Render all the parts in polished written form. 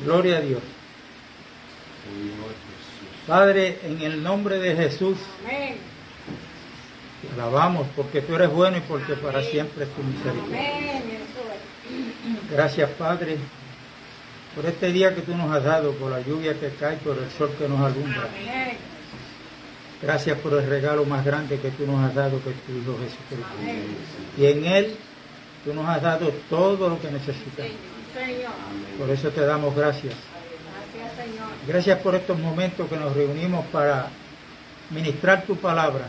Gloria a Dios. Padre, en el nombre de Jesús, te alabamos porque tú eres bueno y porque para siempre es tu misericordia. Gracias, Padre, por este día que tú nos has dado, por la lluvia que cae, por el sol que nos alumbra. Gracias por el regalo más grande que tú nos has dado, que es tu Hijo Jesucristo. Y en Él tú nos has dado todo lo que necesitamos. Por eso te damos gracias. Gracias por estos momentos que nos reunimos para ministrar tu palabra,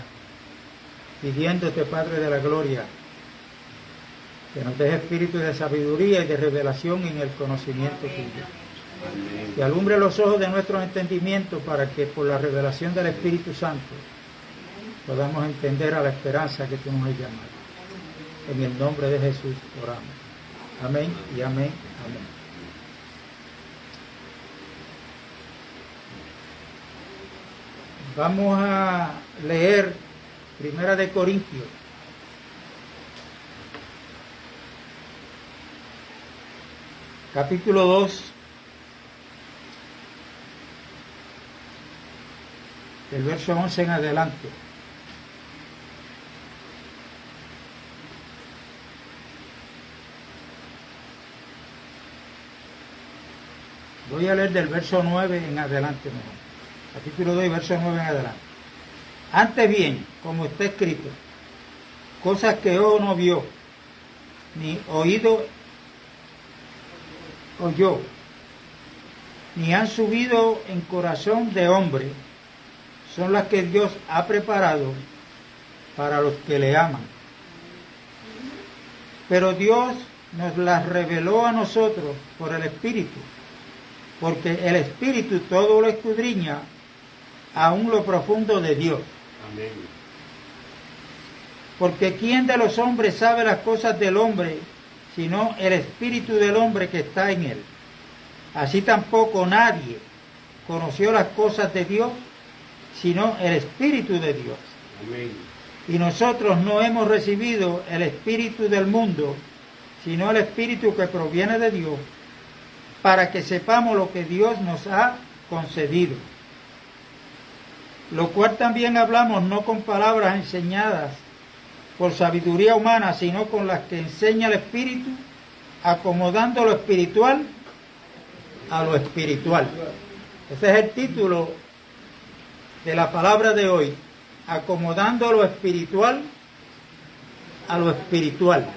pidiéndote, Padre de la Gloria, que nos des espíritu de sabiduría y de revelación en el conocimiento tuyo. Que alumbre los ojos de nuestro entendimiento para que por la revelación del Espíritu Santo podamos entender a la esperanza que tú nos has llamado. En el nombre de Jesús oramos. Amén y amén, amén. Vamos a leer Primera de Corintios. Capítulo 2. Del verso 11 en adelante. Voy a leer del verso 9 en adelante mejor. Capítulo 2, verso 9 en adelante. Antes bien, como está escrito, cosas que ojo no vio, ni oído oyó, ni han subido en corazón de hombre, son las que Dios ha preparado para los que le aman. Pero Dios nos las reveló a nosotros por el Espíritu, porque el Espíritu todo lo escudriña, aún lo profundo de Dios. Amén. Porque ¿quién de los hombres sabe las cosas del hombre, sino el Espíritu del hombre que está en él? Así tampoco nadie conoció las cosas de Dios, sino el Espíritu de Dios. Amén. Y nosotros no hemos recibido el Espíritu del mundo, sino el Espíritu que proviene de Dios, para que sepamos lo que Dios nos ha concedido. Lo cual también hablamos no con palabras enseñadas por sabiduría humana, sino con las que enseña el Espíritu, acomodando lo espiritual a lo espiritual. Ese es el título de la palabra de hoy, acomodando lo espiritual a lo espiritual.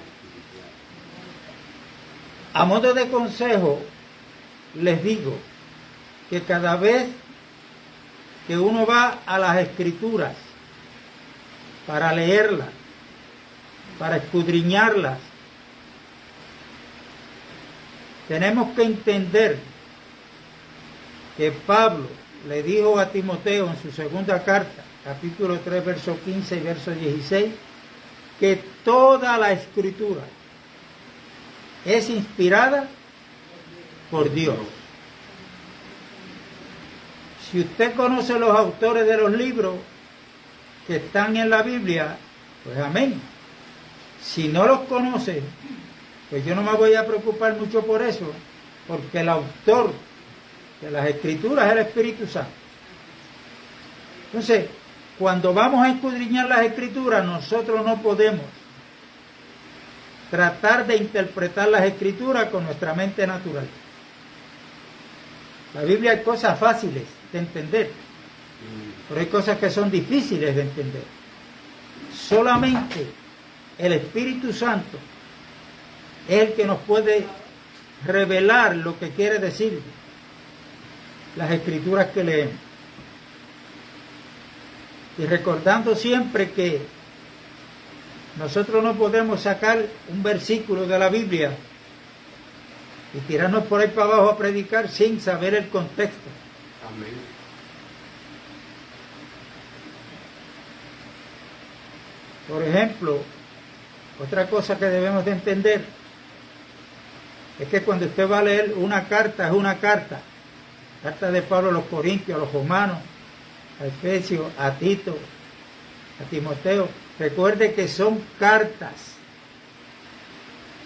A modo de consejo, les digo que cada vez que uno va a las Escrituras para leerlas, para escudriñarlas, tenemos que entender que Pablo le dijo a Timoteo en su segunda carta, capítulo 3, verso 15 y verso 16, que toda la Escritura es inspirada por Dios. Si usted conoce los autores de los libros que están en la Biblia, pues amén. Si no los conoce, pues yo no me voy a preocupar mucho por eso, porque el autor de las Escrituras es el Espíritu Santo. Entonces, cuando vamos a escudriñar las Escrituras, nosotros no podemos tratar de interpretar las Escrituras con nuestra mente natural. La Biblia hay cosas fáciles de entender, pero hay cosas que son difíciles de entender. Solamente el Espíritu Santo es el que nos puede revelar lo que quiere decir las Escrituras que leemos. Y recordando siempre que nosotros no podemos sacar un versículo de la Biblia y tirarnos por ahí para abajo a predicar sin saber el contexto. Amén. Por ejemplo, otra cosa que debemos de entender es que cuando usted va a leer una carta, es una carta. Carta de Pablo a los Corintios, a los Romanos, a Efesios, a Tito, a Timoteo. Recuerde que son cartas.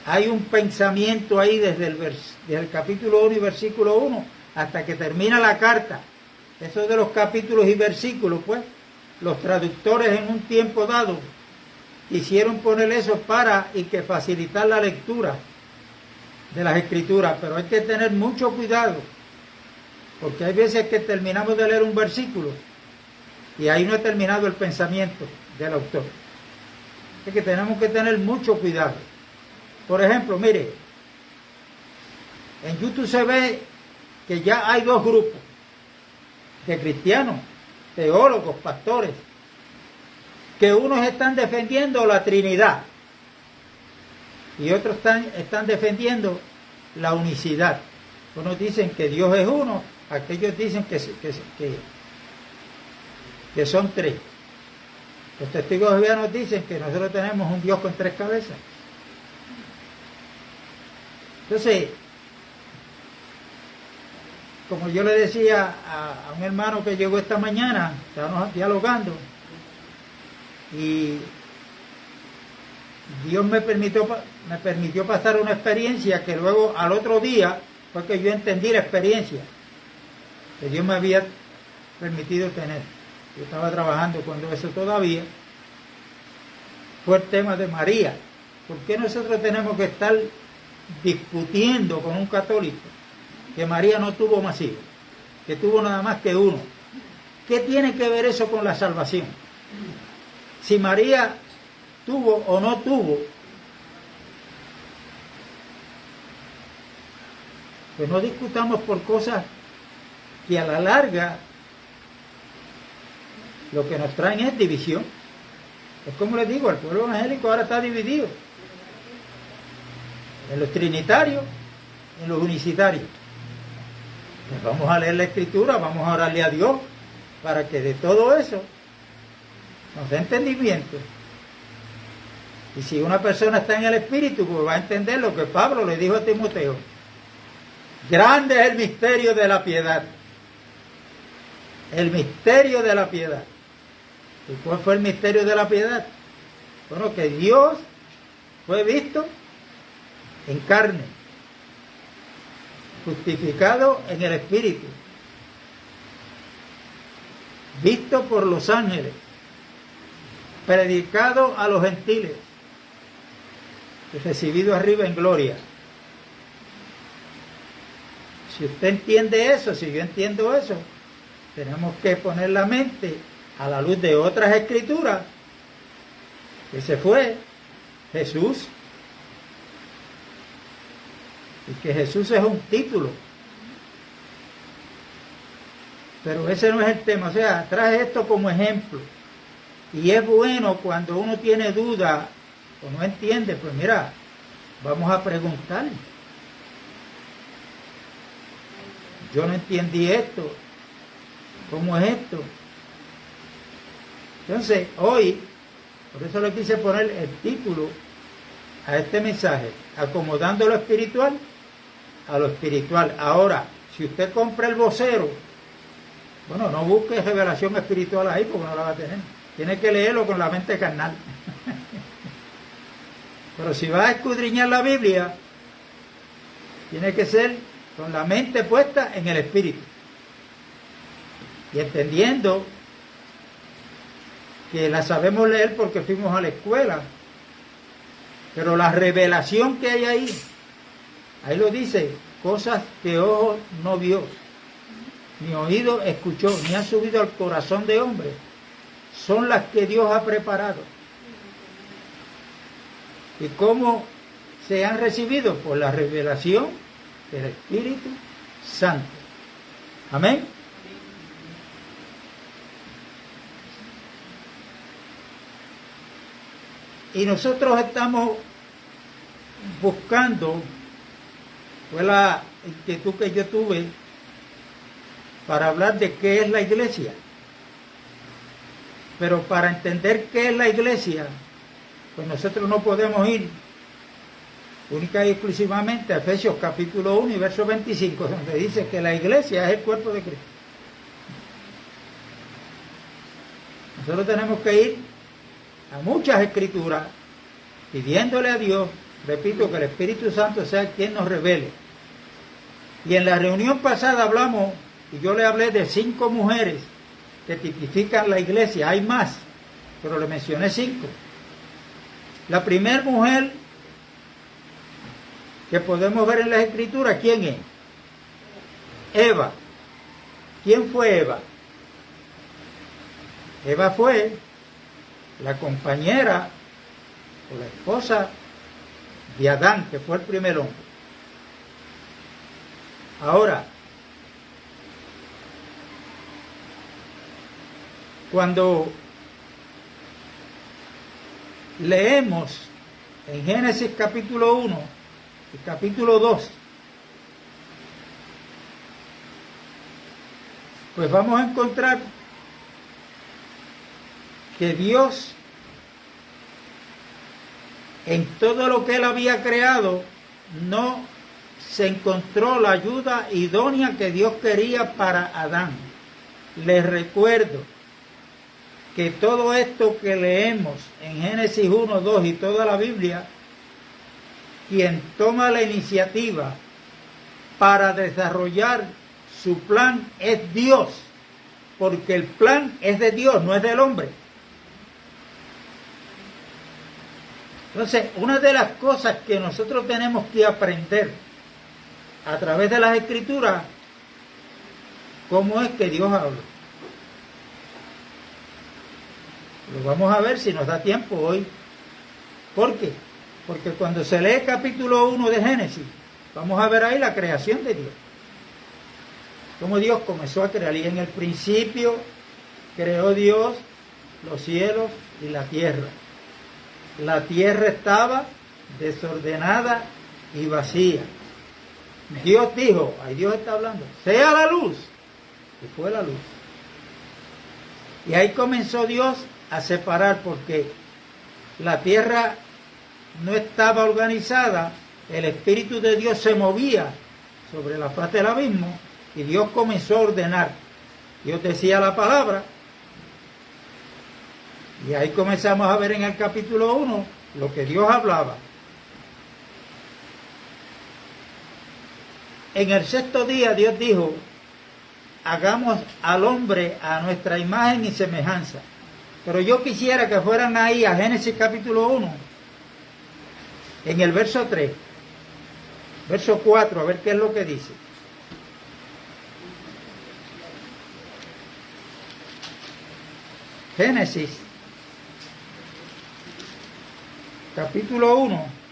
hay un pensamiento ahí desde el capítulo 1 y versículo 1 hasta que termina la carta. Eso de los capítulos y versículos, pues, los traductores en un tiempo dado quisieron poner eso para y que facilitar la lectura de las escrituras, pero hay que tener mucho cuidado, porque hay veces que terminamos de leer un versículo y ahí no ha terminado el pensamiento del autor. Es que tenemos que tener mucho cuidado. Por ejemplo, mire, en YouTube se ve que ya hay dos grupos de cristianos, teólogos, pastores, que unos están defendiendo la Trinidad y otros están defendiendo la unicidad. Unos dicen que Dios es uno, aquellos dicen que son tres. Los testigos de Jehová nos dicen que nosotros tenemos un Dios con tres cabezas. Entonces, como yo le decía a un hermano que llegó esta mañana, estábamos dialogando, y Dios me permitió pasar una experiencia que luego al otro día fue que yo entendí la experiencia que Dios me había permitido tener. Yo estaba trabajando cuando eso todavía fue el tema de María. ¿Por qué nosotros tenemos que estar discutiendo con un católico que María no tuvo más hijos, que tuvo nada más que uno? ¿Qué tiene que ver eso con la salvación? Si María tuvo o no tuvo, pues no discutamos por cosas que a la larga lo que nos traen es división. Es como les digo, el pueblo evangélico ahora está dividido en los trinitarios, en los unicitarios. Pues vamos a leer la Escritura, vamos a orarle a Dios para que de todo eso nos dé entendimiento. Y si una persona está en el Espíritu, pues va a entender lo que Pablo le dijo a Timoteo. Grande es el misterio de la piedad. El misterio de la piedad. ¿Y cuál fue el misterio de la piedad? Bueno, que Dios fue visto en carne, justificado en el Espíritu, visto por los ángeles, predicado a los gentiles, recibido arriba en gloria. Si usted entiende eso, si yo entiendo eso, tenemos que poner la mente a la luz de otras escrituras. Ese fue Jesús. Y que Jesús es un título. Pero ese no es el tema. O sea, traje esto como ejemplo. Y es bueno cuando uno tiene duda o no entiende, pues mira, vamos a preguntar. Yo no entendí esto. ¿Cómo es esto? Entonces, hoy, por eso le quise poner el título a este mensaje, acomodando lo espiritual a lo espiritual. Ahora, si usted compra el vocero, bueno, no busque revelación espiritual ahí porque no la va a tener. Tiene que leerlo con la mente carnal. Pero si va a escudriñar la Biblia, tiene que ser con la mente puesta en el Espíritu. Y entendiendo que la sabemos leer porque fuimos a la escuela. Pero la revelación que hay ahí lo dice, cosas que ojo no vio, ni oído escuchó, ni han subido al corazón de hombre, son las que Dios ha preparado. ¿Y cómo se han recibido? Por la revelación del Espíritu Santo. Amén. Y nosotros estamos buscando, fue la inquietud que yo tuve para hablar de qué es la iglesia. Pero para entender qué es la iglesia, pues nosotros no podemos ir única y exclusivamente a Efesios capítulo 1 y verso 25, donde dice que la iglesia es el cuerpo de Cristo. Nosotros tenemos que ir a muchas escrituras pidiéndole a Dios Repito, que el Espíritu Santo sea quien nos revele. Y en la reunión pasada hablamos, y yo le hablé de 5 mujeres que tipifican la iglesia. Hay más, pero le mencioné 5. La primera mujer que podemos ver en las Escrituras, ¿quién es? Eva. ¿Quién fue Eva? Eva fue la compañera o la esposa de Adán, que fue el primer hombre. Ahora, cuando leemos en Génesis capítulo 1 y capítulo 2, pues vamos a encontrar que Dios, en todo lo que Él había creado, no se encontró la ayuda idónea que Dios quería para Adán. Les recuerdo que todo esto que leemos en Génesis 1, 2 y toda la Biblia, quien toma la iniciativa para desarrollar su plan es Dios, porque el plan es de Dios, no es del hombre. Entonces, una de las cosas que nosotros tenemos que aprender a través de las Escrituras, cómo es que Dios habla. Lo vamos a ver si nos da tiempo hoy. ¿Por qué? Porque cuando se lee capítulo 1 de Génesis, vamos a ver ahí la creación de Dios. Cómo Dios comenzó a crear. Y en el principio creó Dios los cielos y la tierra. La tierra estaba desordenada y vacía. Dios dijo, ahí Dios está hablando, sea la luz. Y fue la luz. Y ahí comenzó Dios a separar, porque la tierra no estaba organizada, el Espíritu de Dios se movía sobre la faz del abismo y Dios comenzó a ordenar. Dios decía la palabra y ahí comenzamos a ver en el capítulo 1 lo que Dios hablaba. En el 6º día Dios dijo, hagamos al hombre a nuestra imagen y semejanza. Pero yo quisiera que fueran ahí a Génesis capítulo 1, en el verso 3, verso 4, a ver qué es lo que dice. Génesis capítulo 1.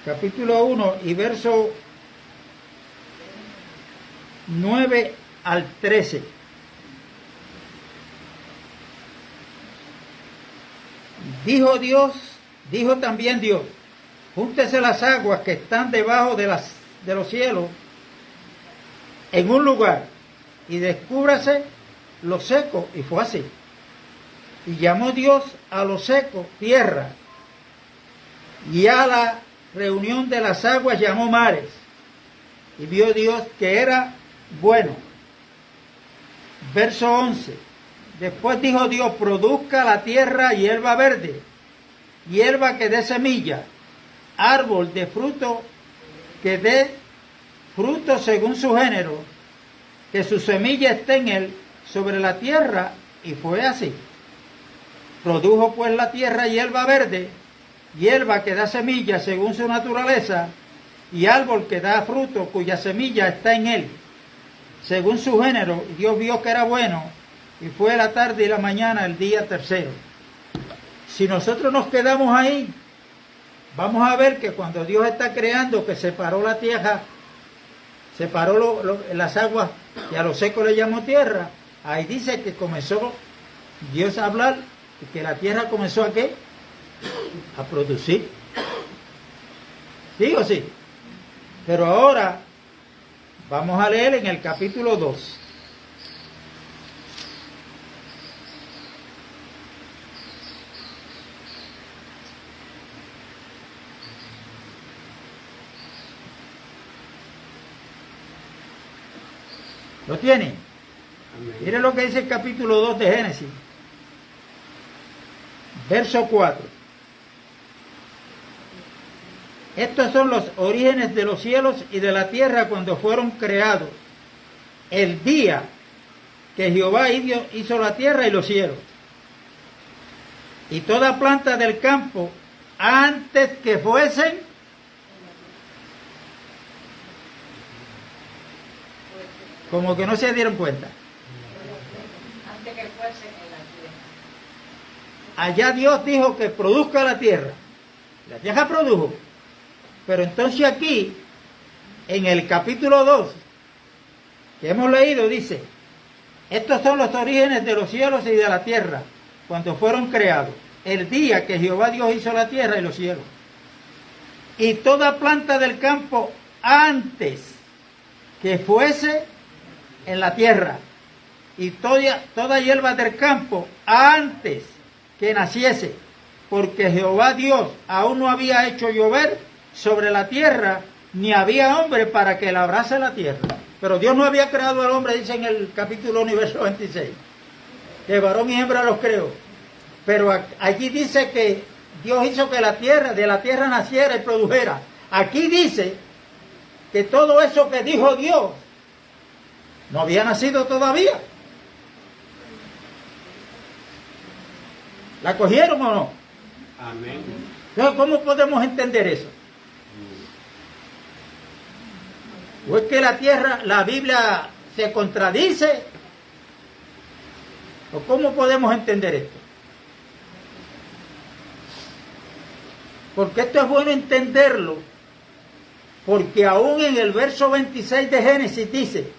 Capítulo 1 y verso 9 al 13. Dijo también Dios, júntese las aguas que están debajo de los cielos en un lugar y descúbrase lo seco, y fue así. Y llamó Dios a lo seco tierra, y a la reunión de las aguas llamó mares, y vio Dios que era bueno. Verso 11. Después dijo Dios, produzca la tierra hierba verde, hierba que dé semilla, árbol de fruto que dé fruto según su género, que su semilla esté en él sobre la tierra, y fue así. Produjo pues la tierra hierba verde, hierba que da semilla según su naturaleza, y árbol que da fruto cuya semilla está en él, según su género. Y Dios vio que era bueno, y fue la tarde y la mañana el día tercero. Si nosotros nos quedamos ahí, vamos a ver que cuando Dios está creando, que separó la tierra, separó las aguas, y a lo seco le llamó tierra, ahí dice que comenzó Dios a hablar, y que la tierra comenzó a ¿qué? A producir. ¿Sí o sí? Pero ahora vamos a leer en el capítulo 2. ¿Lo tienen? Miren lo que dice el capítulo 2 de Génesis. Verso 4. Estos son los orígenes de los cielos y de la tierra cuando fueron creados, el día que Jehová hizo la tierra y los cielos, y toda planta del campo antes que fuesen como que no se dieron cuenta. Antes que fuesen en la tierra. Allá Dios dijo que produzca la tierra. La tierra produjo. Pero entonces aquí, en el capítulo 2, que hemos leído, dice: estos son los orígenes de los cielos y de la tierra, cuando fueron creados, el día que Jehová Dios hizo la tierra y los cielos. Y toda planta del campo antes que fuese en la tierra, y toda hierba del campo antes que naciese, porque Jehová Dios aún no había hecho llover sobre la tierra, ni había hombre para que labrase la tierra. Pero Dios no había creado al hombre, dice en el capítulo 1, verso 26, que varón y hembra los creó. Pero allí dice que Dios hizo que de la tierra naciera y produjera. Aquí dice que todo eso que dijo Dios no había nacido todavía. ¿La cogieron o no? Amén. Entonces, ¿cómo podemos entender eso? ¿O es que la Biblia se contradice? ¿O cómo podemos entender esto? Porque esto es bueno entenderlo, porque aún en el verso 26 de Génesis dice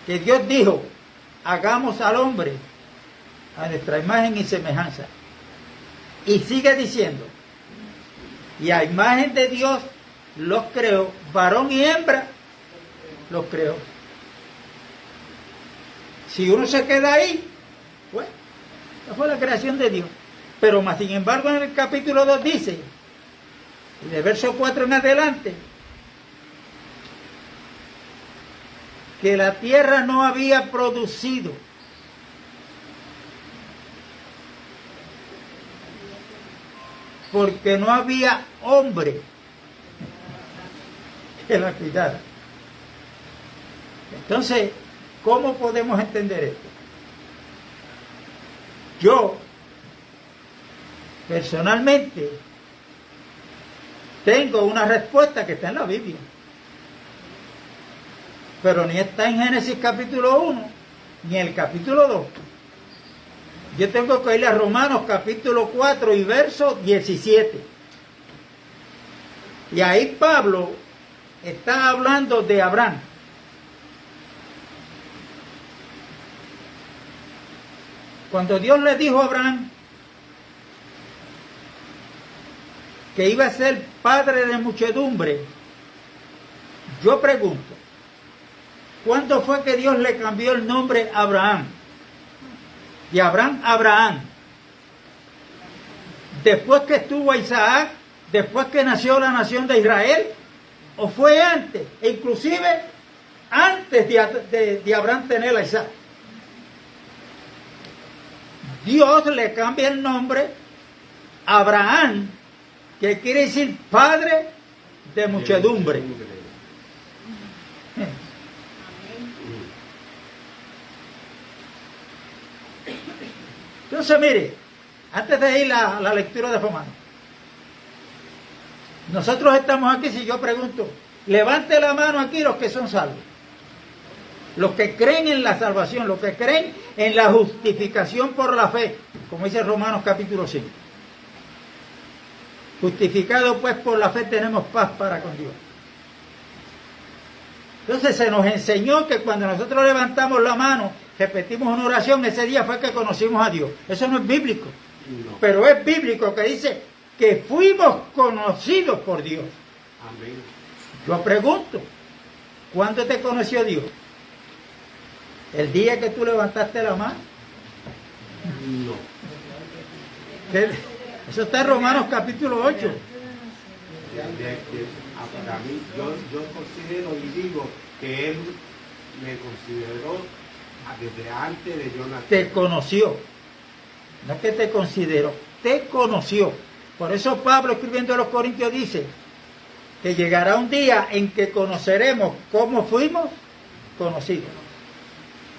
que Dios dijo: hagamos al hombre a nuestra imagen y semejanza. Y sigue diciendo: y a imagen de Dios los creó, varón y hembra los creó. Si uno se queda ahí, pues, esa fue la creación de Dios. Pero más sin embargo en el capítulo 2 dice, y de verso 4 en adelante, que la tierra no había producido porque no había hombre que la cuidara. Entonces, ¿cómo podemos entender esto? Yo, personalmente, tengo una respuesta que está en la Biblia, pero ni está en Génesis capítulo 1, ni en el capítulo 2. Yo tengo que ir a Romanos capítulo 4 y verso 17. Y ahí Pablo está hablando de Abraham. Cuando Dios le dijo a Abraham que iba a ser padre de muchedumbre, yo pregunto, ¿cuándo fue que Dios le cambió el nombre a Abraham? De Abraham a Abraham. Después que estuvo Isaac, después que nació la nación de Israel, o fue antes, e inclusive antes de Abraham tener a Isaac. Dios le cambia el nombre a Abraham, que quiere decir padre de muchedumbre. Entonces, mire, antes de ir a la lectura de Romanos, nosotros estamos aquí. Si yo pregunto, levante la mano aquí los que son salvos, los que creen en la salvación, los que creen en la justificación por la fe, como dice Romanos capítulo 5. Justificado pues por la fe tenemos paz para con Dios. Entonces se nos enseñó que cuando nosotros levantamos la mano, repetimos una oración, ese día fue que conocimos a Dios. Eso no es bíblico, no. Pero es bíblico que dice que fuimos conocidos por Dios. Amén. Yo pregunto, ¿cuándo te conoció Dios? ¿El día que tú levantaste la mano? No. Eso está en Romanos capítulo 8. Para mí, yo considero y digo que Él me consideró desde antes de yo nacer. Te conoció. No es que te consideró, te conoció. Por eso Pablo, escribiendo a los Corintios, dice que llegará un día en que conoceremos cómo fuimos conocidos.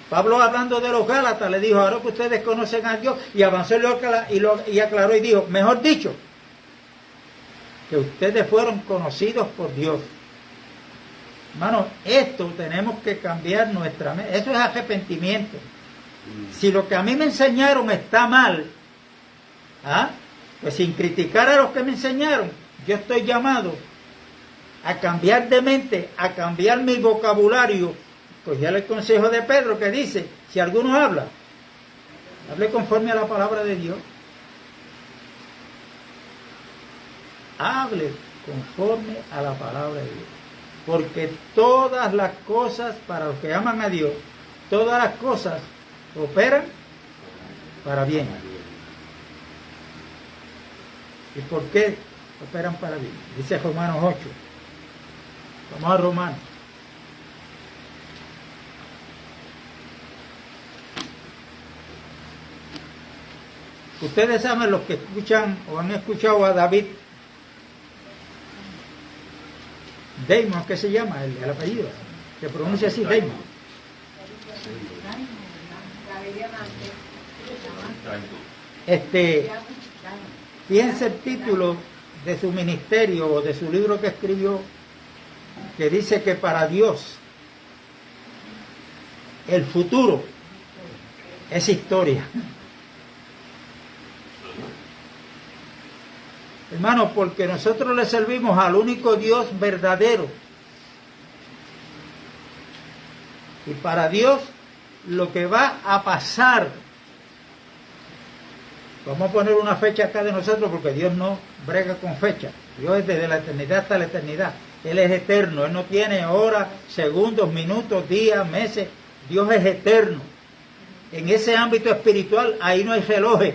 Pablo, hablando de los Gálatas, le dijo: ahora que ustedes conocen a Dios, y avanzó y aclaró y dijo: mejor dicho, que ustedes fueron conocidos por Dios. Hermano, esto tenemos que cambiar nuestra mente. Eso es arrepentimiento. Si lo que a mí me enseñaron está mal, pues sin criticar a los que me enseñaron, yo estoy llamado a cambiar de mente, a cambiar mi vocabulario. Pues ya el consejo de Pedro, que dice: si alguno habla, hable conforme a la palabra de Dios. Hable conforme a la palabra de Dios. Porque todas las cosas, para los que aman a Dios, todas las cosas operan para bien. ¿Y por qué operan para bien? Dice Romanos 8. Vamos a Romanos. Ustedes saben, los que escuchan o han escuchado a David Damon, ¿qué se llama? El apellido. Se pronuncia así, Damon. Fíjense el título de su ministerio o de su libro que escribió, que dice que para Dios el futuro es historia. Hermano, porque nosotros le servimos al único Dios verdadero. Y para Dios lo que va a pasar, vamos a poner una fecha acá de nosotros, porque Dios no brega con fecha. Dios es desde la eternidad hasta la eternidad. Él es eterno. Él no tiene horas, segundos, minutos, días, meses. Dios es eterno. En ese ámbito espiritual, ahí no hay relojes.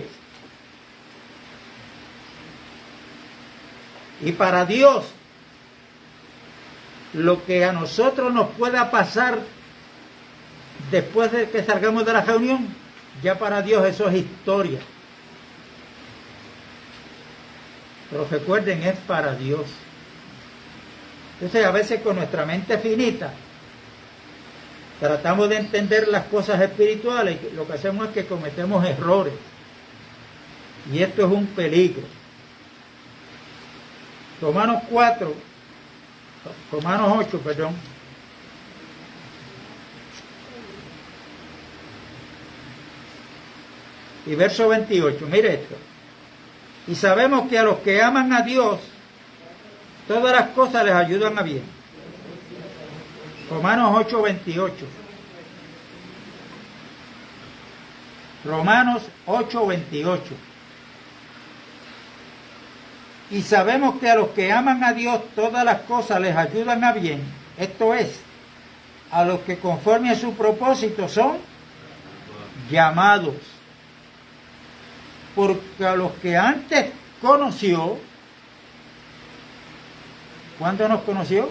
Y para Dios, lo que a nosotros nos pueda pasar después de que salgamos de la reunión, ya para Dios eso es historia. Pero recuerden, es para Dios. Entonces, a veces con nuestra mente finita, tratamos de entender las cosas espirituales, y lo que hacemos es que cometemos errores. Y esto es un peligro. Romanos 8, perdón. Y verso 28, mire esto. Y sabemos que a los que aman a Dios, todas las cosas les ayudan a bien. Romanos 8, 28. Romanos 8, 28. Y sabemos que a los que aman a Dios todas las cosas les ayudan a bien. Esto es, a los que conforme a su propósito son llamados. Porque a los que antes conoció, ¿cuándo nos conoció?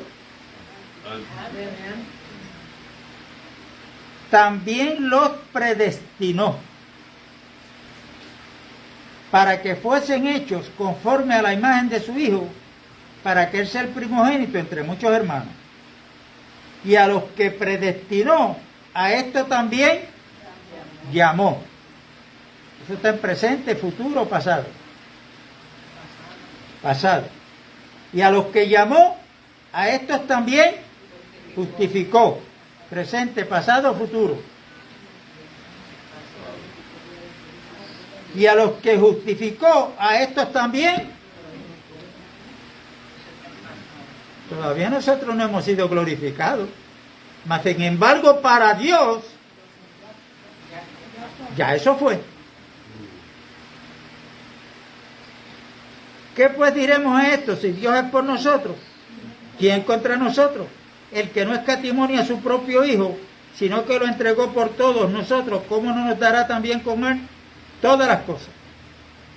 También los predestinó para que fuesen hechos conforme a la imagen de su Hijo, para que Él sea el primogénito entre muchos hermanos. Y a los que predestinó, a esto también llamó. Eso está en presente, futuro, pasado. Pasado. Y a los que llamó, a estos también justificó. Presente, pasado, futuro. Y a los que justificó, a estos también. Todavía nosotros no hemos sido glorificados. Mas sin embargo, para Dios, ya eso fue. ¿Qué pues diremos a esto? Si Dios es por nosotros, ¿quién contra nosotros? El que no escatimó ni a su propio Hijo, sino que lo entregó por todos nosotros, ¿cómo no nos dará también con Él todas las cosas?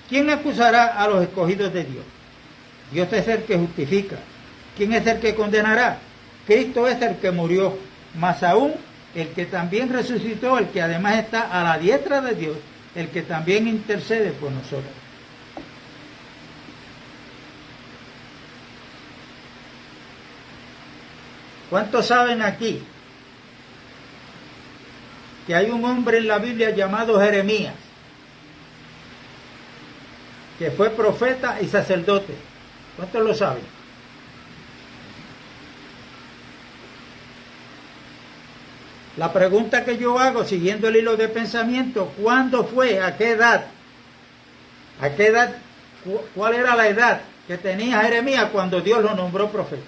¿Quién acusará a los escogidos de Dios? Dios es el que justifica. ¿Quién es el que condenará? Cristo es el que murió, más aún el que también resucitó, el que además está a la diestra de Dios, el que también intercede por nosotros. ¿Cuántos saben aquí que hay un hombre en la Biblia llamado Jeremías, que fue profeta y sacerdote? ¿Cuántos lo saben? La pregunta que yo hago, siguiendo el hilo de pensamiento, ¿cuándo fue? ¿A qué edad? ¿A qué edad? ¿Cuál era la edad que tenía Jeremías cuando Dios lo nombró profeta?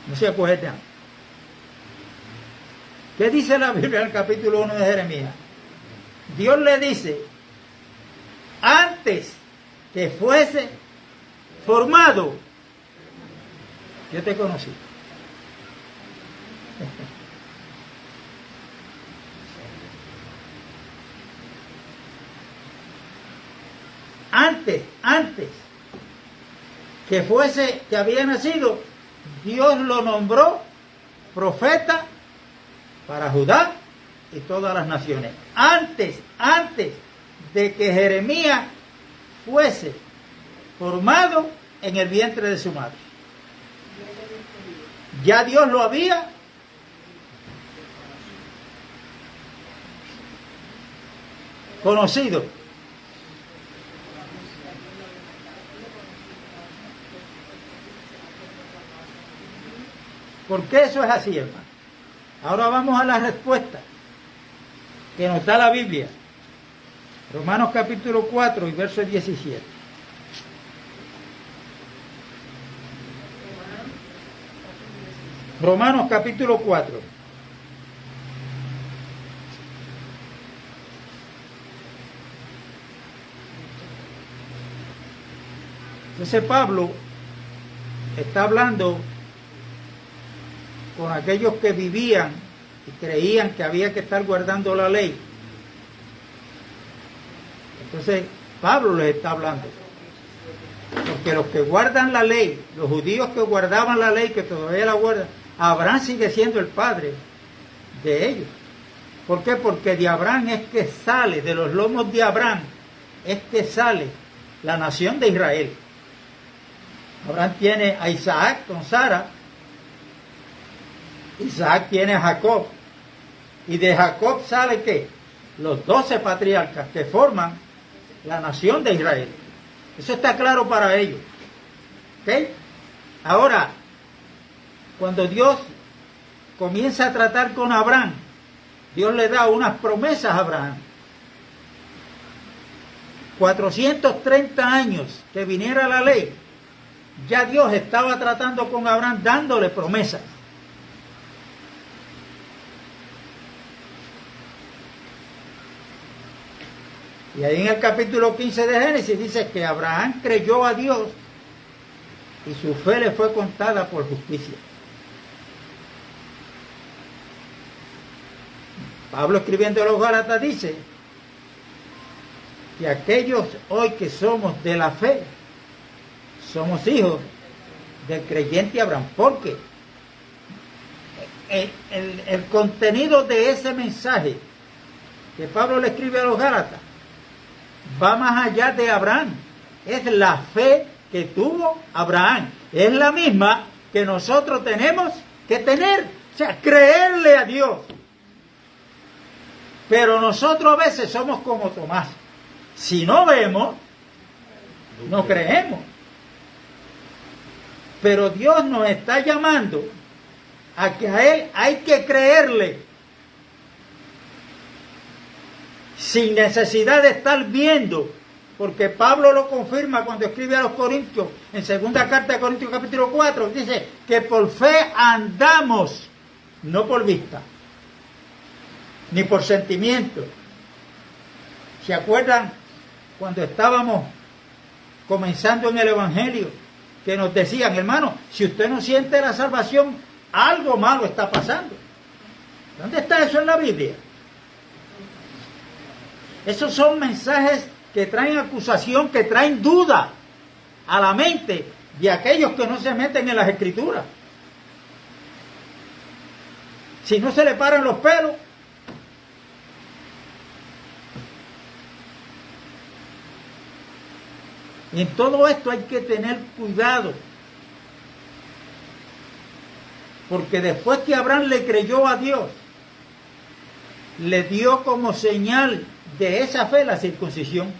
No se acuerdan. ¿Qué dice la Biblia en el capítulo 1 de Jeremías? Dios le dice, antes que fuese formado, yo te conocí. Antes que había nacido, Dios lo nombró profeta para Judá y todas las naciones. Antes de que Jeremías fuese formado en el vientre de su madre. Ya Dios lo había conocido. ¿Por qué eso es así, hermano? Ahora vamos a la respuesta que nos da la Biblia. Romanos capítulo 4 y verso 17. Romanos capítulo 4. Entonces Pablo está hablando con aquellos que vivían y creían que había que estar guardando la ley. Entonces Pablo les está hablando. Porque los que guardan la ley, los judíos que guardaban la ley, que todavía la guardan, Abraham sigue siendo el padre de ellos. ¿Por qué? Porque de Abraham es que sale, de los lomos de Abraham, es que sale la nación de Israel. Abraham tiene a Isaac con Sara, Isaac tiene a Jacob, y de Jacob sale ¿qué? Los 12 patriarcas que forman la nación de Israel. Eso está claro para ellos. ¿Ok? Ahora, cuando Dios comienza a tratar con Abraham, Dios le da unas promesas a Abraham. 430 años que viniera la ley, ya Dios estaba tratando con Abraham, dándole promesas. Y ahí en el capítulo 15 de Génesis dice que Abraham creyó a Dios y su fe le fue contada por justicia. Pablo, escribiendo a los Gálatas, dice que aquellos hoy que somos de la fe somos hijos del creyente Abraham. Porque el contenido de ese mensaje que Pablo le escribe a los Gálatas va más allá de Abraham. Es la fe que tuvo Abraham. Es la misma que nosotros tenemos que tener. O sea, creerle a Dios. Pero nosotros a veces somos como Tomás. Si no vemos, no creemos. Pero Dios nos está llamando a que a Él hay que creerle. Sin necesidad de estar viendo, porque Pablo lo confirma cuando escribe a los Corintios, en segunda carta de Corintios capítulo 4, dice que por fe andamos, no por vista, ni por sentimiento. ¿Se acuerdan cuando estábamos comenzando en el Evangelio, que nos decían, hermano, si usted no siente la salvación, algo malo está pasando? ¿Dónde está eso en la Biblia? Esos son mensajes que traen acusación, que traen duda a la mente de aquellos que no se meten en las escrituras. Si no se le paran los pelos, y en todo esto hay que tener cuidado, porque después que Abraham le creyó a Dios, le dio como señal de esa fe la circuncisión.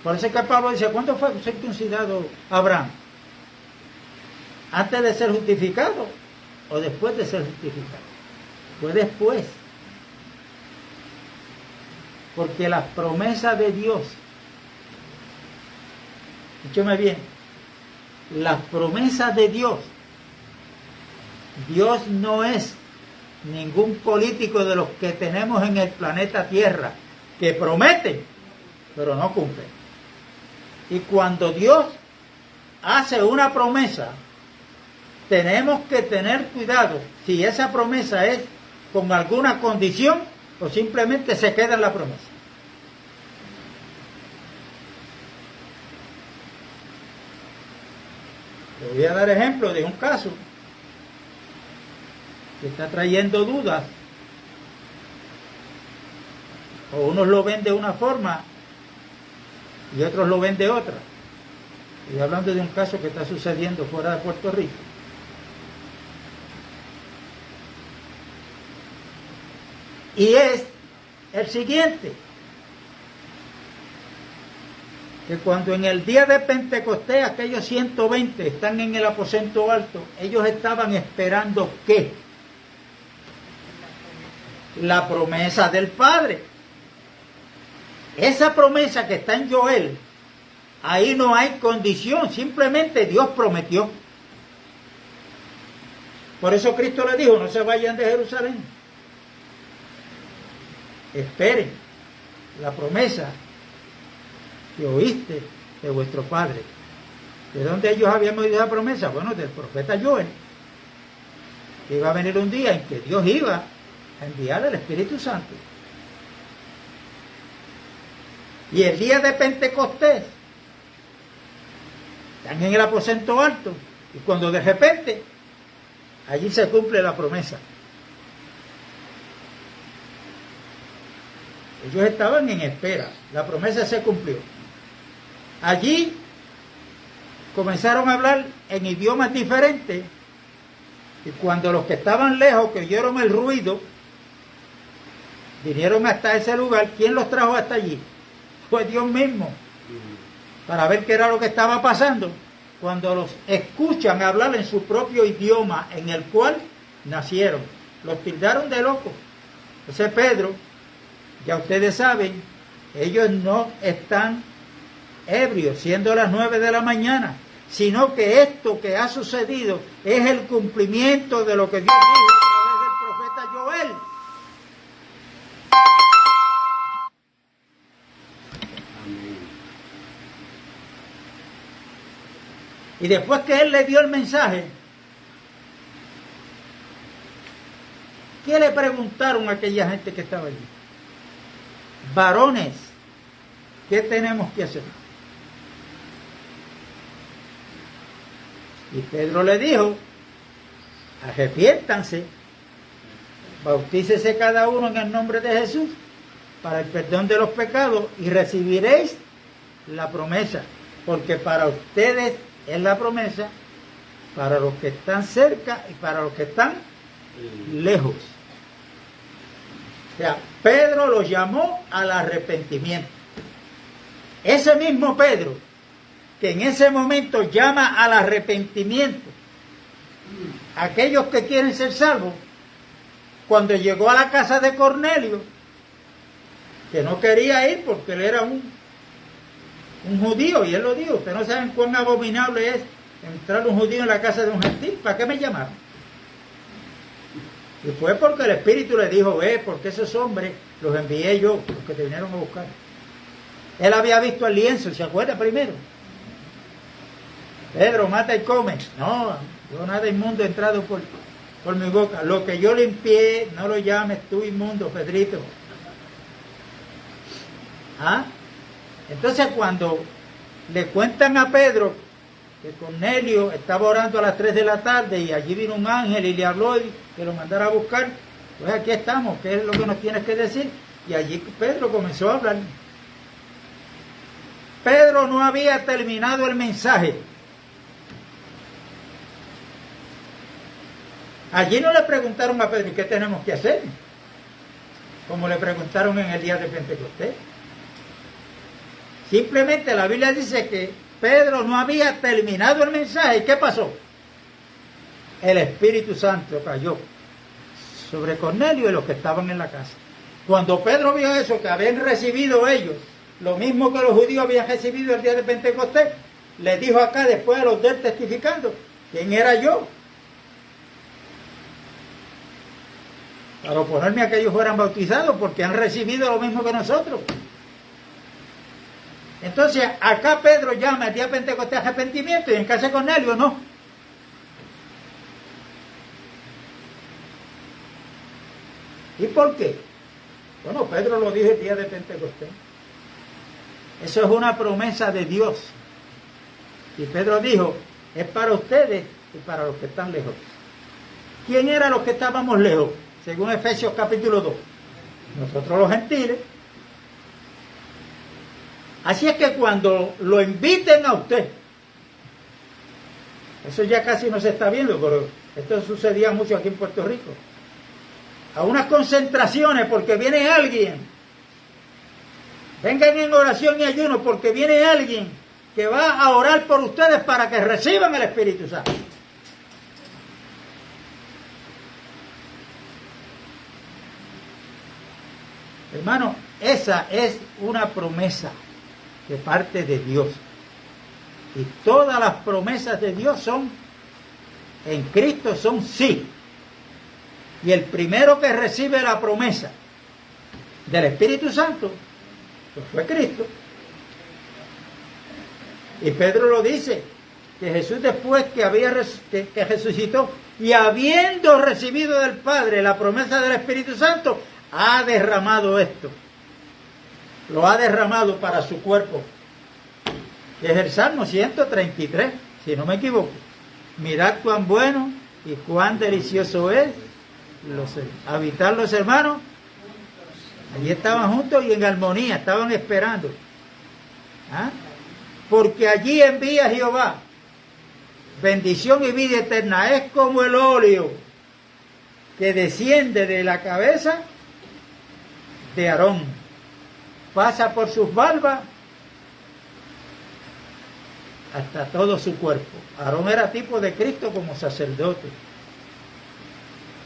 Por eso es que Pablo dice, ¿cuándo fue circuncidado Abraham? ¿Antes de ser justificado o después de ser justificado? Fue después. Porque las promesas de Dios, escúchame bien, las promesas de Dios, Dios no es ningún político de los que tenemos en el planeta Tierra, que prometen, pero no cumplen. Y cuando Dios hace una promesa, tenemos que tener cuidado si esa promesa es con alguna condición o simplemente se queda en la promesa. Le voy a dar ejemplo de un caso que está trayendo dudas, o unos lo ven de una forma y otros lo ven de otra. Estoy hablando de un caso que está sucediendo fuera de Puerto Rico. Y es el siguiente, que cuando en el día de Pentecostés aquellos 120 están en el aposento alto, ellos estaban esperando ¿qué? La promesa del Padre. Esa promesa que está en Joel, ahí no hay condición, simplemente Dios prometió. Por eso Cristo le dijo, no se vayan de Jerusalén, esperen la promesa que oíste de vuestro Padre. ¿De dónde ellos habían oído esa promesa? Bueno, del profeta Joel, que iba a venir un día en que Dios iba a enviar el Espíritu Santo. Y el día de Pentecostés están en el aposento alto, y cuando de repente allí se cumple la promesa. Ellos estaban en espera, la promesa se cumplió. Allí comenzaron a hablar en idiomas diferentes, y cuando los que estaban lejos, que oyeron el ruido, vinieron hasta ese lugar. ¿Quién los trajo hasta allí? Fue Dios mismo, para ver qué era lo que estaba pasando. Cuando los escuchan hablar en su propio idioma en el cual nacieron, los tildaron de locos. Ese Pedro, ya ustedes saben, ellos no están ebrios, siendo las 9 de la mañana, sino que esto que ha sucedido es el cumplimiento de lo que Dios dijo a través del profeta Joel. Y después que él le dio el mensaje, ¿qué le preguntaron a aquella gente que estaba allí? Varones, ¿qué tenemos que hacer? Y Pedro le dijo, arrepiéntanse, bautícese cada uno en el nombre de Jesús para el perdón de los pecados y recibiréis la promesa, porque para ustedes es la promesa, para los que están cerca y para los que están lejos. O sea, Pedro los llamó al arrepentimiento. Ese mismo Pedro que en ese momento llama al arrepentimiento a aquellos que quieren ser salvos, cuando llegó a la casa de Cornelio, que no quería ir porque él era un judío, y él lo dijo, ustedes no saben cuán abominable es entrar un judío en la casa de un gentil. ¿Para qué me llamaron? Y fue porque el Espíritu le dijo, porque esos hombres los envié yo, los que te vinieron a buscar. Él había visto el lienzo, ¿se acuerda primero? Pedro, mata y come. No, yo nada inmundo he entrado por mi boca. Lo que yo limpié, no lo llames tú inmundo, Pedrito. ¿Ah? Entonces cuando le cuentan a Pedro que Cornelio estaba orando a las 3 de la tarde y allí vino un ángel y le habló y que lo mandara a buscar. Pues aquí estamos, ¿qué es lo que nos tienes que decir? Y allí Pedro comenzó a hablar. Pedro no había terminado el mensaje. Allí no le preguntaron a Pedro, ¿qué tenemos que hacer? Como le preguntaron en el día de Pentecostés. Simplemente la Biblia dice que Pedro no había terminado el mensaje. ¿Y qué pasó? El Espíritu Santo cayó sobre Cornelio y los que estaban en la casa. Cuando Pedro vio eso, que habían recibido ellos, lo mismo que los judíos habían recibido el día de Pentecostés, les dijo acá, después de los de él testificando, ¿quién era yo? Para oponerme a que ellos fueran bautizados, porque han recibido lo mismo que nosotros. Entonces, acá Pedro llama el día de Pentecostés arrepentimiento y en casa de Cornelio no. ¿Y por qué? Bueno, Pedro lo dijo el día de Pentecostés. Eso es una promesa de Dios. Y Pedro dijo, es para ustedes y para los que están lejos. ¿Quién eran los que estábamos lejos? Según Efesios capítulo 2. Nosotros los gentiles. Así es que cuando lo inviten a usted, eso ya casi no se está viendo, pero esto sucedía mucho aquí en Puerto Rico, a unas concentraciones porque viene alguien, vengan en oración y ayuno porque viene alguien que va a orar por ustedes para que reciban el Espíritu Santo. Hermano, esa es una promesa de parte de Dios. Y todas las promesas de Dios son, en Cristo son sí. Y el primero que recibe la promesa del Espíritu Santo, pues fue Cristo. Y Pedro lo dice, que Jesús después que resucitó y habiendo recibido del Padre la promesa del Espíritu Santo, ha derramado esto. Lo ha derramado para su cuerpo. Que es el Salmo 133, si no me equivoco. Mirad cuán bueno y cuán delicioso es habitar los hermanos. Allí estaban juntos y en armonía, estaban esperando. ¿Ah? Porque allí envía Jehová bendición y vida eterna. Es como el óleo que desciende de la cabeza de Aarón, pasa por sus barbas hasta todo su cuerpo. Aarón era tipo de Cristo como sacerdote.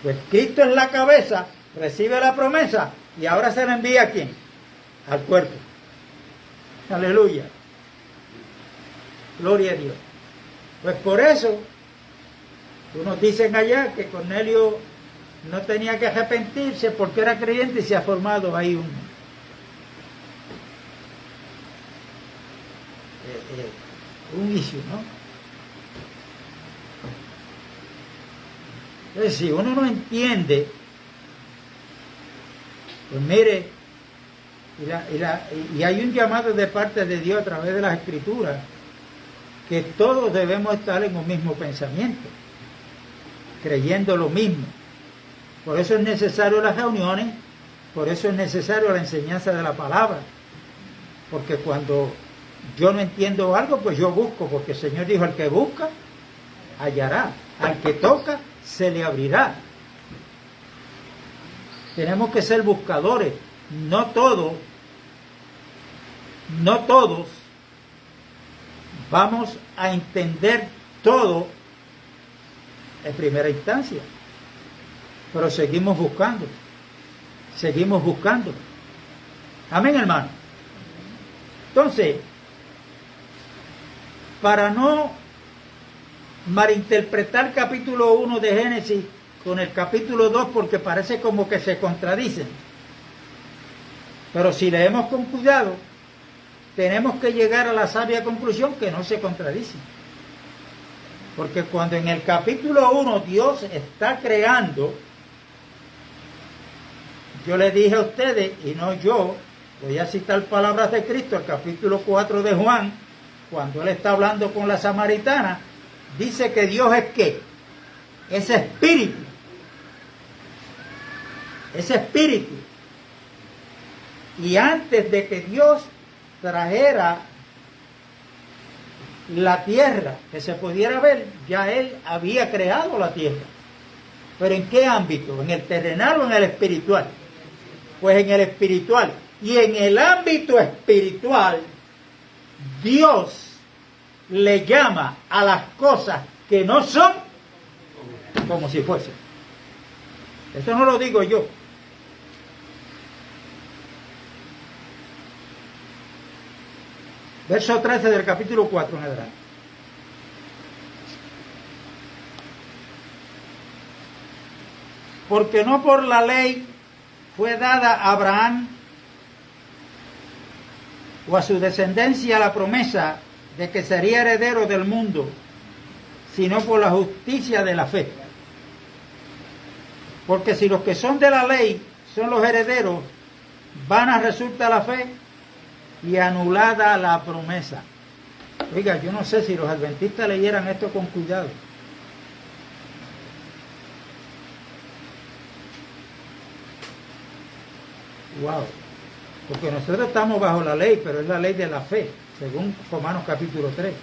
Pues Cristo es la cabeza, recibe la promesa y ahora se la envía ¿a quién? Al cuerpo. Aleluya. Gloria a Dios. Pues por eso, unos dicen allá que Cornelio no tenía que arrepentirse porque era creyente y se ha formado ahí un issue, ¿no? Entonces, si uno no entiende, pues mire, y hay un llamado de parte de Dios a través de las Escrituras, que todos debemos estar en un mismo pensamiento, creyendo lo mismo. Por eso es necesario las reuniones, por eso es necesario la enseñanza de la palabra. Porque cuando yo no entiendo algo, pues yo busco, porque el Señor dijo, al que busca, hallará. Al que toca, se le abrirá. Tenemos que ser buscadores. No todos vamos a entender todo en primera instancia. Pero seguimos buscando. Amén, hermano. Entonces, para no malinterpretar capítulo 1 de Génesis con el capítulo 2, porque parece como que se contradicen. Pero si leemos con cuidado, tenemos que llegar a la sabia conclusión que no se contradicen. Porque cuando en el capítulo 1 Dios está creando, yo le dije a ustedes, y no yo, voy a citar palabras de Cristo, el capítulo 4 de Juan, cuando él está hablando con la samaritana, dice que Dios es ¿qué? Es espíritu. Es espíritu. Y antes de que Dios trajera la tierra, que se pudiera ver, ya Él había creado la tierra. ¿Pero en qué ámbito? ¿En el terrenal o en el espiritual? Pues en el espiritual. Y en el ámbito espiritual, Dios le llama a las cosas que no son como si fuesen. Eso no lo digo yo. Verso 13 del capítulo 4 en adelante. Porque no por la ley fue dada a Abraham o a su descendencia la promesa de que sería heredero del mundo, sino por la justicia de la fe. Porque si los que son de la ley son los herederos, vana resulta la fe y anulada la promesa. Oiga, yo no sé si los adventistas leyeran esto con cuidado. Wow. Porque nosotros estamos bajo la ley, pero es la ley de la fe, según Romanos capítulo 3.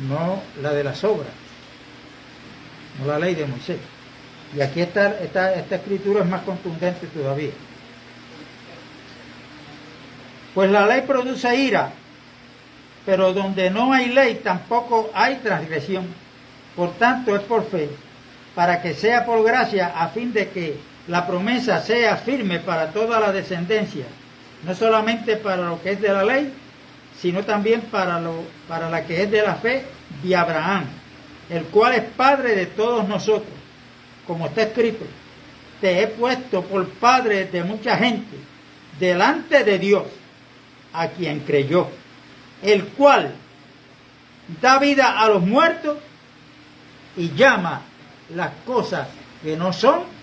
No la de las obras. No la ley de Moisés. Y aquí esta escritura es más contundente todavía. Pues la ley produce ira, pero donde no hay ley tampoco hay transgresión. Por tanto es por fe, para que sea por gracia, a fin de que la promesa sea firme para toda la descendencia, no solamente para lo que es de la ley, sino también para la que es de la fe de Abraham, el cual es padre de todos nosotros, como está escrito: te he puesto por padre de mucha gente delante de Dios, a quien creyó, el cual da vida a los muertos y llama las cosas que no son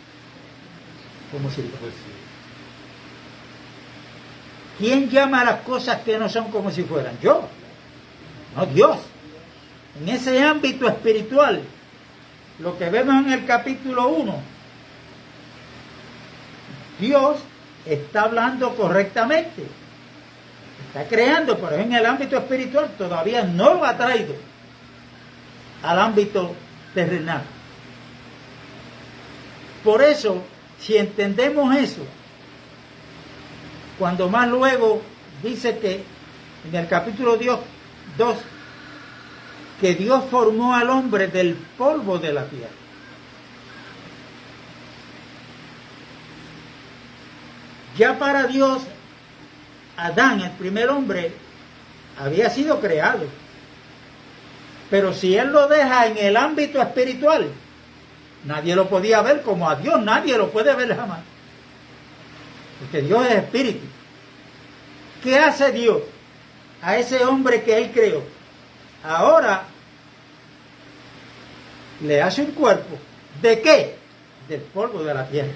como si fuesen. ¿Quién llama a las cosas que no son como si fueran? Yo, no Dios. En ese ámbito espiritual, lo que vemos en el capítulo 1, Dios está hablando correctamente, está creando, pero en el ámbito espiritual todavía no lo ha traído al ámbito terrenal. Por eso, si entendemos eso, cuando más luego dice que en el capítulo 2, que Dios formó al hombre del polvo de la tierra. Ya para Dios, Adán, el primer hombre, había sido creado. Pero si Él lo deja en el ámbito espiritual, nadie lo podía ver como a Dios, nadie lo puede ver jamás. Porque Dios es espíritu. ¿Qué hace Dios a ese hombre que Él creó? Ahora le hace un cuerpo. ¿De qué? Del polvo de la tierra.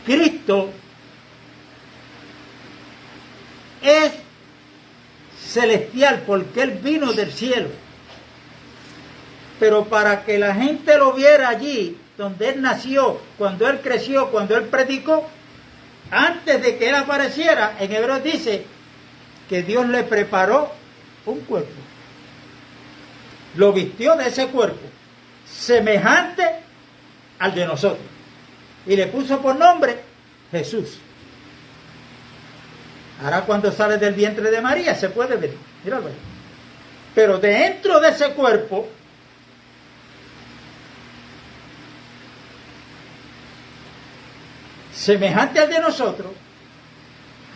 Cristo es celestial porque Él vino del cielo. Pero para que la gente lo viera allí, donde Él nació, cuando Él creció, cuando Él predicó, antes de que Él apareciera, en Hebreos dice que Dios le preparó un cuerpo. Lo vistió de ese cuerpo, semejante al de nosotros. Y le puso por nombre Jesús. Ahora cuando sale del vientre de María se puede ver. Míralo ahí. Pero dentro de ese cuerpo semejante al de nosotros,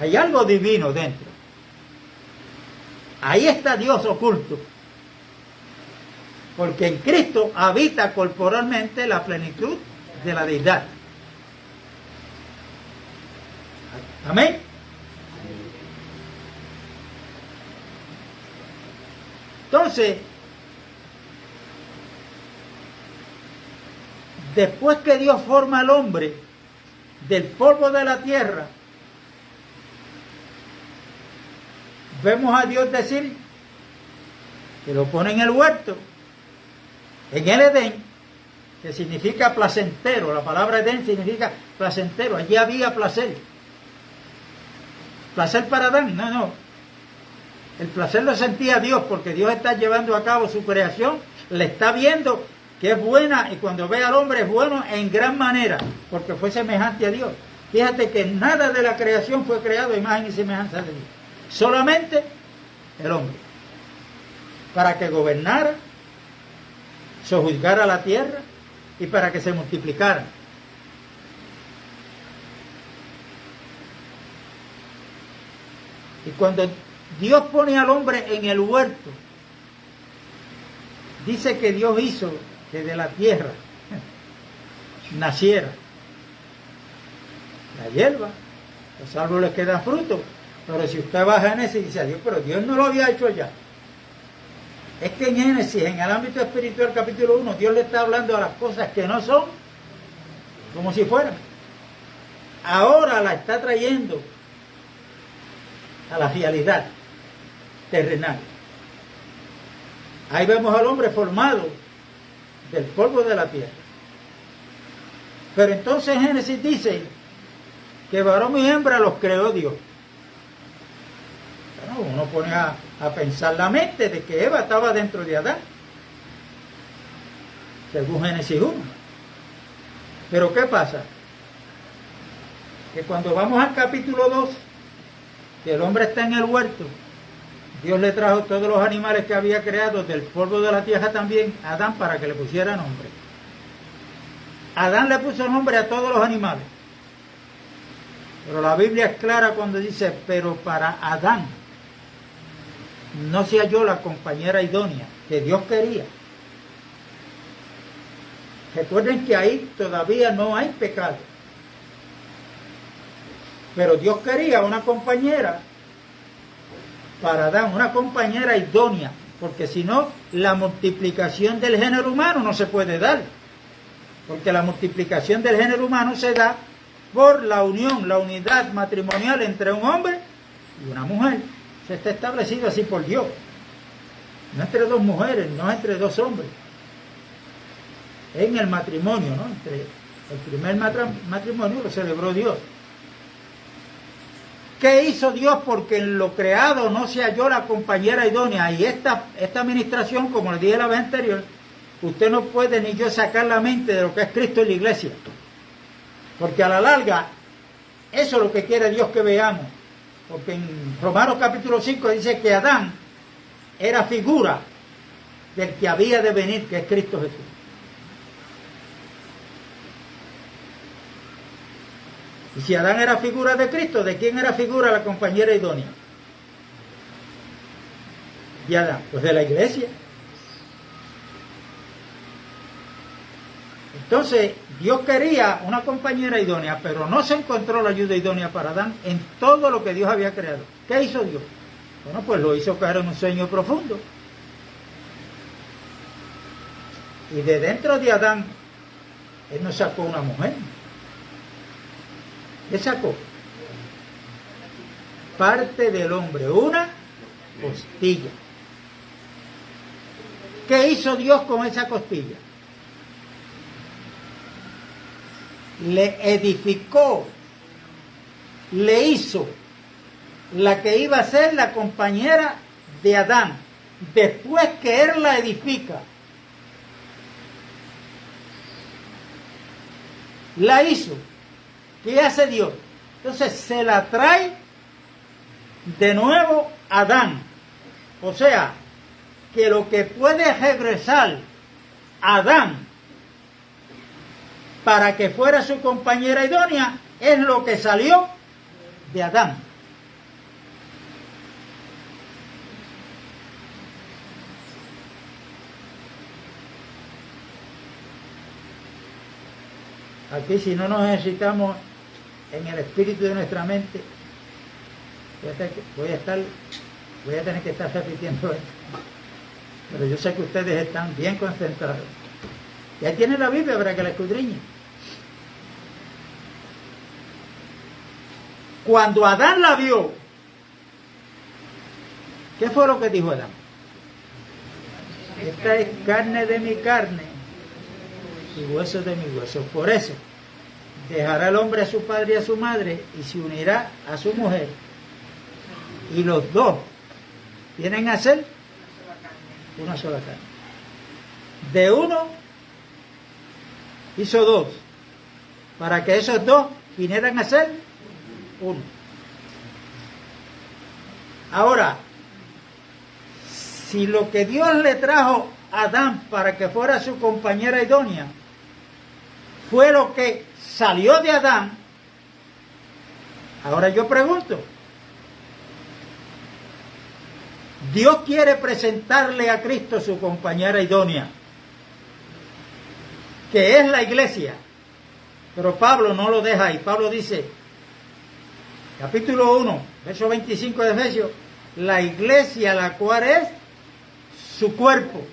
hay algo divino dentro. Ahí está Dios oculto. Porque en Cristo habita corporalmente la plenitud de la deidad. Amén. Entonces, después que Dios forma al hombre del polvo de la tierra, vemos a Dios decir que lo pone en el huerto, en el Edén, que significa placentero. La palabra Edén significa placentero. Allí había placer. ¿Placer para Adán? No. El placer lo sentía Dios, porque Dios está llevando a cabo su creación, le está viendo que es buena, y cuando ve al hombre es bueno en gran manera, porque fue semejante a Dios. Fíjate que nada de la creación fue creado a imagen y semejanza de Dios. Solamente el hombre. Para que gobernara, sojuzgara la tierra y para que se multiplicara. Y cuando Dios pone al hombre en el huerto, dice que Dios hizo que de la tierra naciera la hierba, los árboles que dan fruto. Pero si usted va a Génesis, dice a Dios, pero Dios no lo había hecho ya. Es que en Génesis, en el ámbito espiritual, capítulo 1, Dios le está hablando a las cosas que no son como si fueran. Ahora la está trayendo a la realidad terrenal. Ahí vemos al hombre formado del polvo de la tierra. Pero entonces Génesis dice que varón y hembra los creó Dios. Bueno, uno pone a pensar la mente de que Eva estaba dentro de Adán, según Génesis 1. Pero ¿qué pasa? Que cuando vamos al capítulo 2, que el hombre está en el huerto, Dios le trajo todos los animales que había creado del polvo de la tierra también a Adán para que le pusiera nombre. Adán le puso nombre a todos los animales. Pero la Biblia es clara cuando dice, pero para Adán no se halló la compañera idónea que Dios quería. Recuerden que ahí todavía no hay pecado. Pero Dios quería una compañera para Adán, una compañera idónea, porque si no, la multiplicación del género humano no se puede dar. Porque la multiplicación del género humano se da por la unión, la unidad matrimonial entre un hombre y una mujer. Se está establecido así por Dios. No entre dos mujeres, no entre dos hombres. En el matrimonio, ¿no? Entre el primer matrimonio lo celebró Dios. ¿Qué hizo Dios? Porque en lo creado no se halló la compañera idónea. Y esta administración, como le dije la vez anterior, usted no puede ni yo sacar la mente de lo que es Cristo y la iglesia. Porque a la larga, eso es lo que quiere Dios que veamos. Porque en Romanos capítulo 5 dice que Adán era figura del que había de venir, que es Cristo Jesús. Y si Adán era figura de Cristo, ¿de quién era figura la compañera idónea? De Adán, pues de la iglesia. Entonces, Dios quería una compañera idónea, pero no se encontró la ayuda idónea para Adán en todo lo que Dios había creado. ¿Qué hizo Dios? Bueno, pues lo hizo caer en un sueño profundo. Y de dentro de Adán, Él nos sacó una mujer. ¿Qué sacó? Parte del hombre, una costilla. ¿Qué hizo Dios con esa costilla? Le edificó, le hizo la que iba a ser la compañera de Adán, después que él la edifica. La hizo. ¿Qué hace Dios? Entonces se la trae de nuevo a Adán. O sea, que lo que puede regresar a Adán para que fuera su compañera idónea es lo que salió de Adán. Aquí, si no nos ejercitamos en el espíritu de nuestra mente, voy a tener que estar repitiendo esto. Pero yo sé que ustedes están bien concentrados. Y ahí tiene la Biblia para que la escudriñen. Cuando Adán la vio, ¿Qué fue lo que dijo Adán? Esta es carne de mi carne y huesos de mi huesos. Por eso, dejará el hombre a su padre y a su madre y se unirá a su mujer. Y los dos vienen a ser una sola carne. De uno hizo dos, para que esos dos vinieran a ser uno. Ahora, si lo que Dios le trajo a Adán para que fuera su compañera idónea fue lo que salió de Adán, ahora yo pregunto, Dios quiere presentarle a Cristo su compañera idónea, que es la iglesia, pero Pablo no lo deja ahí. Pablo dice, capítulo 1, verso 25 de Efesios, la iglesia, la cual es su cuerpo,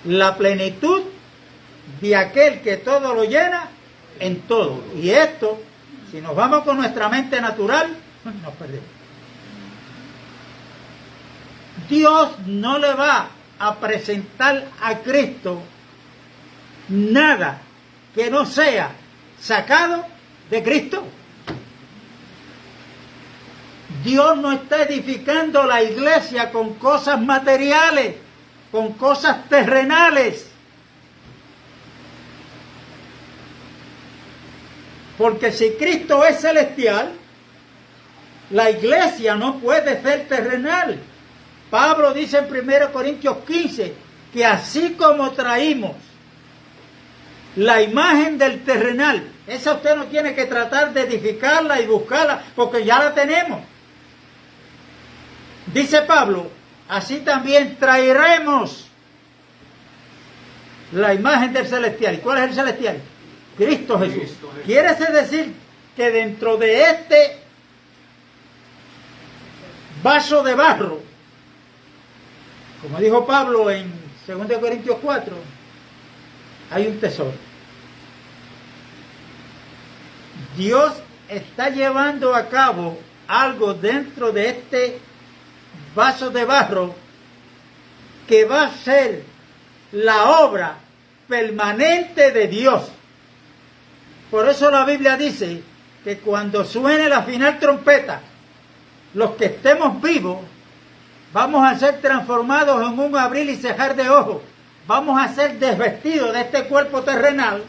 la plenitud de aquel que todo lo llena en todo. Y esto, si nos vamos con nuestra mente natural, nos perdemos. Dios no le va a presentar a Cristo nada que no sea sacado de Cristo. Dios no está edificando la iglesia con cosas materiales, con cosas terrenales. Porque si Cristo es celestial, la iglesia no puede ser terrenal. Pablo dice en 1 Corintios 15 que así como traímos la imagen del terrenal, esa usted no tiene que tratar de edificarla y buscarla, porque ya la tenemos. Dice Pablo, así también traeremos la imagen del celestial. ¿Y cuál es el celestial? Cristo Jesús. Quiere decir que dentro de este vaso de barro, como dijo Pablo en 2 Corintios 4, hay un tesoro. Dios está llevando a cabo algo dentro de este vaso de barro que va a ser la obra permanente de Dios. Por eso la Biblia dice que cuando suene la final trompeta, los que estemos vivos vamos a ser transformados en un abrir y cerrar de ojos. Vamos a ser desvestidos de este cuerpo terrenal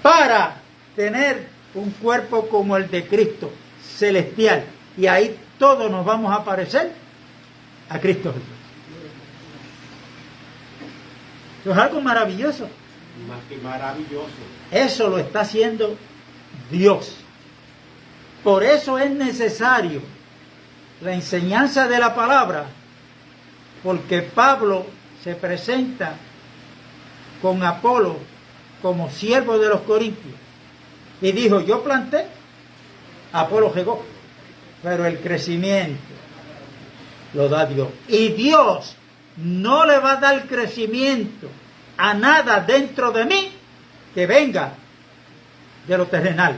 para tener un cuerpo como el de Cristo, celestial. Y ahí todos nos vamos a parecer a Cristo Jesús. Eso es algo maravilloso. Más que maravilloso. Eso lo está haciendo Dios. Por eso es necesario la enseñanza de la palabra, porque Pablo se presenta con Apolo como siervo de los Corintios y dijo, yo planté, Apolo regó, pero el crecimiento lo da Dios. Y Dios no le va a dar crecimiento a nada dentro de mí que venga de lo terrenal.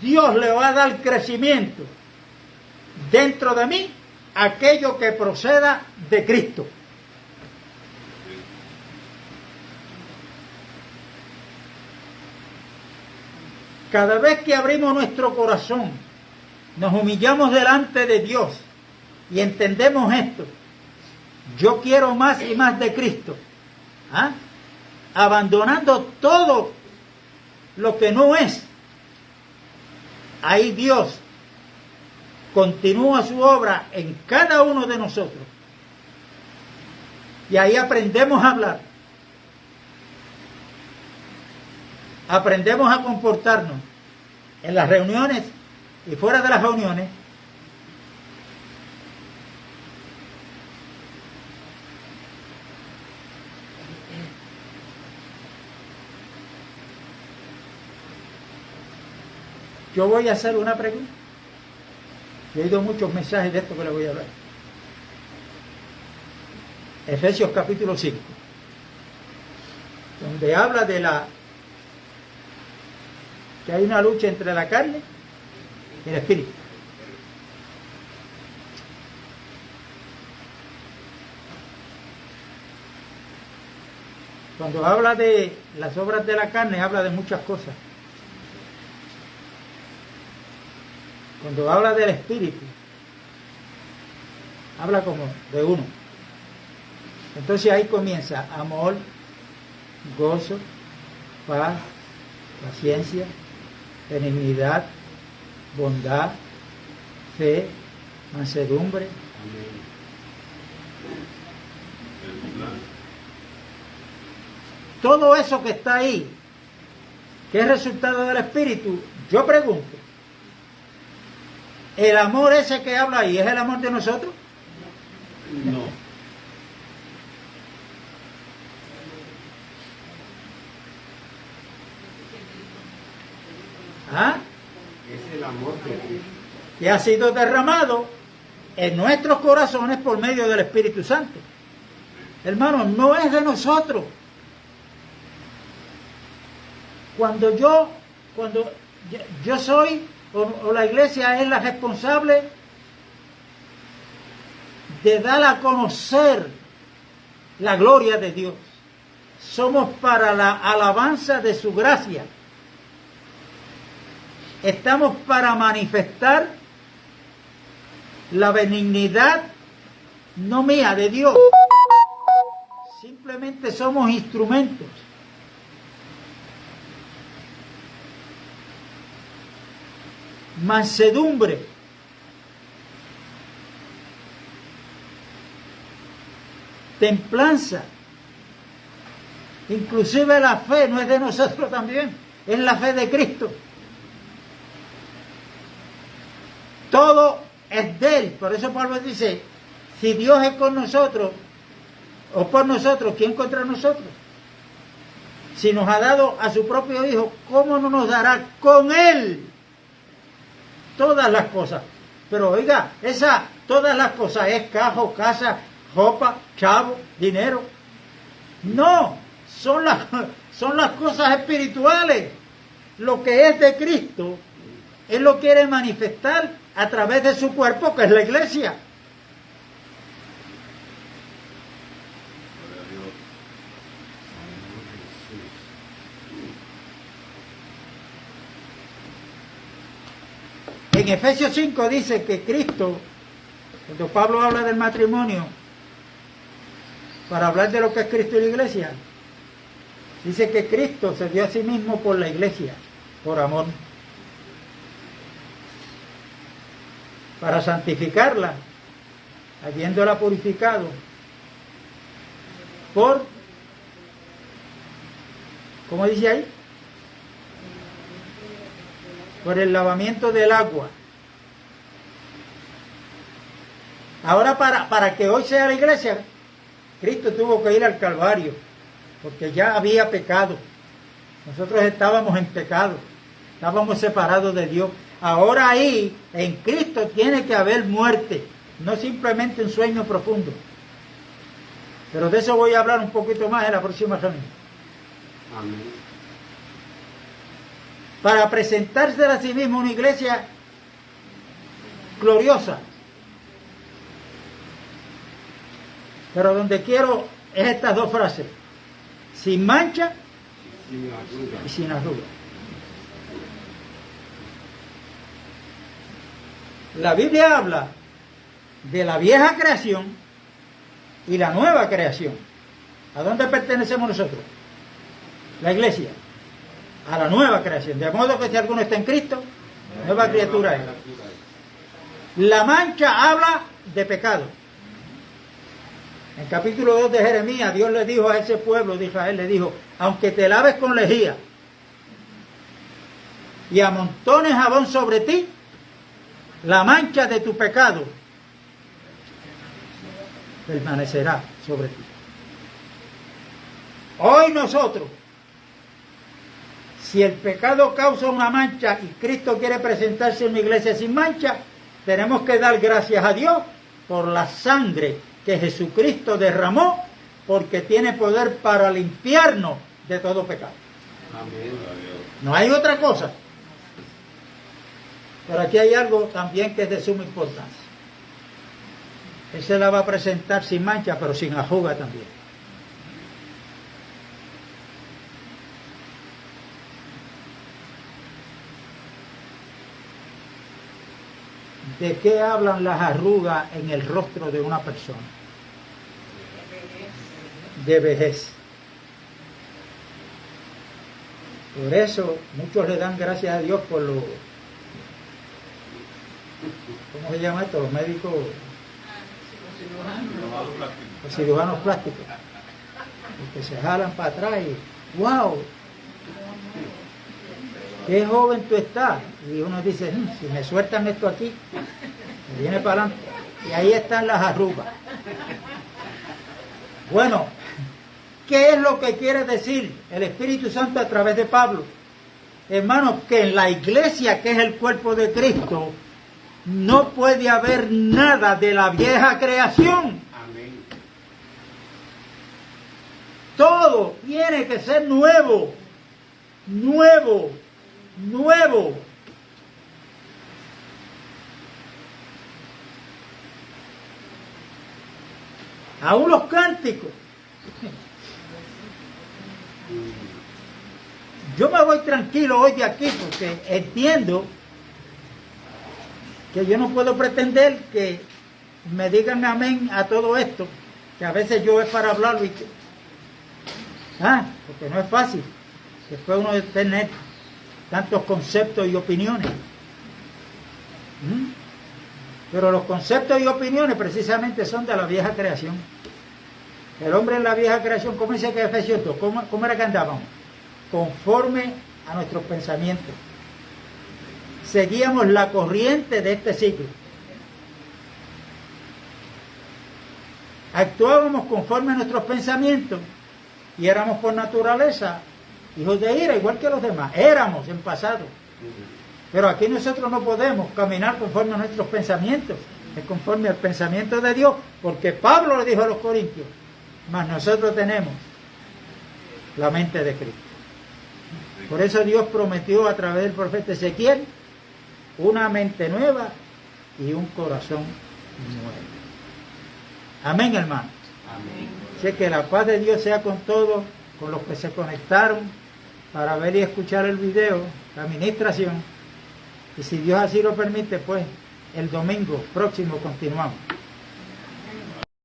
Dios le va a dar crecimiento dentro de mí aquello que proceda de Cristo. Cada vez que abrimos nuestro corazón, nos humillamos delante de Dios y entendemos esto. Yo quiero más y más de Cristo. Abandonando todo lo que no es. Ahí Dios continúa su obra en cada uno de nosotros. Y ahí aprendemos a hablar. Aprendemos a comportarnos en las reuniones y fuera de las reuniones. Yo voy a hacer una pregunta. He oído muchos mensajes de esto que le voy a hablar. Efesios capítulo 5, donde habla de que hay una lucha entre la carne y el espíritu. Cuando habla de las obras de la carne, habla de muchas cosas. Cuando habla del Espíritu, habla como de uno. Entonces ahí comienza amor, gozo, paz, paciencia, benignidad, bondad, fe, mansedumbre. Todo eso que está ahí, que es resultado del Espíritu, yo pregunto, ¿el amor ese que habla ahí es el amor de nosotros? No. ¿Ah? Es el amor de Dios. Que ha sido derramado en nuestros corazones por medio del Espíritu Santo. Hermanos, no es de nosotros. Cuando yo soy, o la iglesia es la responsable de dar a conocer la gloria de Dios. Somos para la alabanza de su gracia. Estamos para manifestar la benignidad, no mía, de Dios. Simplemente somos instrumentos. Mansedumbre. Templanza. Inclusive la fe no es de nosotros también, es la fe de Cristo. Todo es de Él. Por eso Pablo dice, si Dios es con nosotros, o por nosotros, ¿quién contra nosotros? Si nos ha dado a su propio Hijo, ¿cómo no nos dará con Él todas las cosas? Pero oiga, todas las cosas es cajo, casa, ropa, chavo, dinero. No, son las cosas espirituales. Lo que es de Cristo, Él lo quiere manifestar a través de su cuerpo, que es la iglesia. En Efesios 5 dice que Cristo, cuando Pablo habla del matrimonio, para hablar de lo que es Cristo y la iglesia, dice que Cristo se dio a sí mismo por la iglesia, por amor, para santificarla, habiéndola purificado por, ¿cómo dice ahí? Por el lavamiento del agua. Ahora para que hoy sea la iglesia, Cristo tuvo que ir al Calvario, porque ya había pecado. Nosotros estábamos en pecado, estábamos separados de Dios. Ahora ahí, en Cristo, tiene que haber muerte, no simplemente un sueño profundo. Pero de eso voy a hablar un poquito más en la próxima reunión. Amén. Para presentarse a sí mismo una iglesia gloriosa. Pero donde quiero es estas dos frases: sin mancha y sin arruga. La Biblia habla de la vieja creación y la nueva creación. ¿A dónde pertenecemos nosotros? La iglesia. A la nueva creación. De modo que si alguno está en Cristo, nueva criatura es. La mancha habla de pecado. En capítulo 2 de Jeremías, Dios le dijo a ese pueblo de Israel, le dijo, aunque te laves con lejía y amontones jabón sobre ti, la mancha de tu pecado permanecerá sobre ti. Hoy nosotros, si el pecado causa una mancha y Cristo quiere presentarse en una iglesia sin mancha, tenemos que dar gracias a Dios por la sangre que Jesucristo derramó, porque tiene poder para limpiarnos de todo pecado. Amén. No hay otra cosa. Pero aquí hay algo también que es de suma importancia. Él se la va a presentar sin mancha, pero sin arruga también. ¿De qué hablan las arrugas en el rostro de una persona? De vejez. Por eso muchos le dan gracias a Dios por los, ¿cómo se llama esto? Los médicos, los cirujanos plásticos, los que se jalan para atrás y ¡wow! ¡Qué joven tú estás! Y uno dice, si me sueltan esto aquí, me viene para adelante. Y ahí están las arrugas. Bueno, ¿qué es lo que quiere decir el Espíritu Santo a través de Pablo? Hermanos, que en la iglesia, que es el cuerpo de Cristo, no puede haber nada de la vieja creación. Amén. Todo tiene que ser nuevo, nuevo, nuevo. Aún los cánticos. Yo me voy tranquilo hoy de aquí porque entiendo que yo no puedo pretender que me digan amén a todo esto, que a veces yo es para hablarlo y que, porque no es fácil después uno de tener tantos conceptos y opiniones. Pero los conceptos y opiniones precisamente son de la vieja creación. El hombre en la vieja creación, ¿cómo dice que Efesios 2? ¿Cómo era que andábamos? Conforme a nuestros pensamientos. Seguíamos la corriente de este siglo. Actuábamos conforme a nuestros pensamientos y éramos por naturaleza hijos de ira, igual que los demás. Éramos en pasado. Pero aquí nosotros no podemos caminar conforme a nuestros pensamientos, es conforme al pensamiento de Dios, porque Pablo le dijo a los corintios, mas nosotros tenemos la mente de Cristo. Por eso Dios prometió a través del profeta Ezequiel una mente nueva y un corazón nuevo. Amén, hermano. Amén. Sé que la paz de Dios sea con todos, con los que se conectaron para ver y escuchar el video, la administración. Y si Dios así lo permite, pues el domingo próximo continuamos.